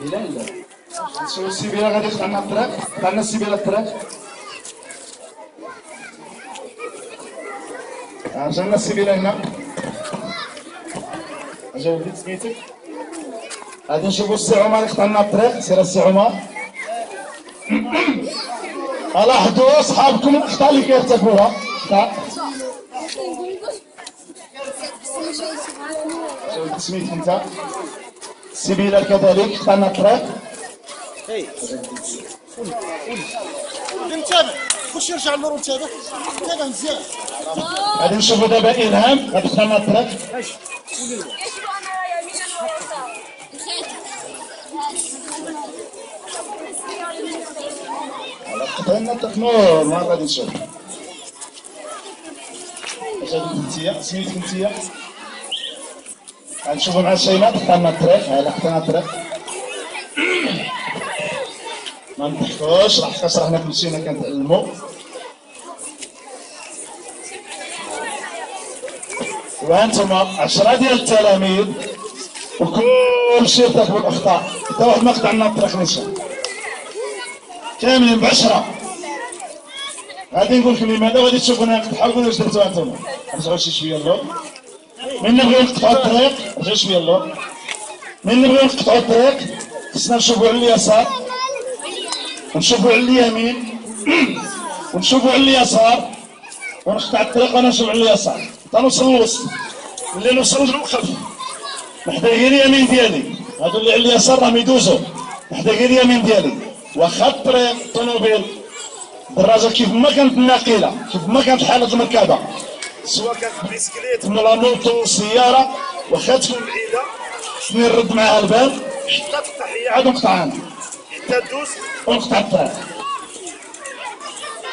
لا لا نشوفوا السيبيله غادي يقطع لنا الطريق، قطع لنا السيبيله الطريق. جانا السيبيله هنا. اجا وليد سميتك. غادي نشوفوا السي عمر يقطع لنا الطريق، سير السي عمر. لاحظوا صحابكم الاخطاء اللي كيرتكبوها. وليد سميتك انت. السيبيله كذلك قطع لنا الطريق. نتابع خش يرجع اللور ونتابع تابع مزيان. غادي نشوفوا دابا الهام غادي تقطع لنا الطريق. قطع لنا الطريق نور ما غادي نشوف. اش هاديك انتيا سميتك انتيا. غنشوفوا مع شيماء قطع لنا الطريق. ها قطعنا الطريق. ما نضحكوش لحقاش رانا مشينا كنتعلمو. وانتما 10 ديال التلاميذ وكلشي ارتكبوا الاخطاء، حتى واحد ما قطع لنا الطريق نيشان. كاملين ب10. غادي نقول لكم لماذا وغادي تشوفونا نقطعوا وقولوا واش درتوا انتما. رجعوا شي شويه اللور. من نبغيو نقطعوا الطريق رجعوا شويه اللور. من نبغيو نقطعوا الطريق خصنا نشوفوا على اليسار ونشوفوا على اليمين ونشوفوا على اليسار ونقطع الطريق وانا نشوف على اليسار حتى نوصل للوسط. ملي نوصل نوقف نحدا غير اليمين ديالي. هادو اللي على اليسار راهم يدوزو. نحدا غير اليمين ديالي. واخا الطريق الطوموبيل الدراجه كيف ما كانت ناقله كيف ما كانت حاله المركبه سواء كانت بيسكليت ولا موطو سياره واخا تكون بعيده خصني نرد معاها الباب حتى تقطع هي عاد نقطع انا حتى دوز ونقطع الطريق.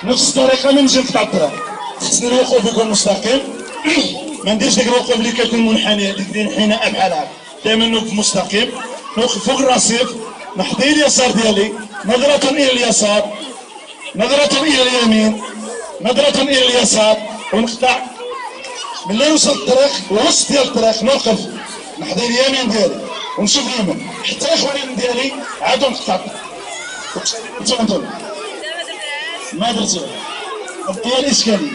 نفس الطريقه من نجي نقطع الطريق خصني الوقوف يكون مستقيم. ما نديرش ديك الوقوف اللي كتكون منحنيه ديك الانحناء بحال هكا. دائما نوقف مستقيم نوقف فوق الرصيف نحضي اليسار ديالي نظرة الى اليسار نظرة الى اليمين نظرة الى اليسار ونقطع. ملي نوصل الطريق الوسط ديال الطريق نوقف نحضي اليمين ديالي ونشوف اليمين حتى الاخوانين ديالي عادوا نقطع الطريق. واش درتو انتم؟ ما درتو. هي الاشكاليه.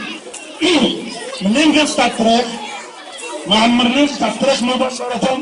ملي نبغي نقطع الطريق ما عمرني نقطع الطريق مباشره.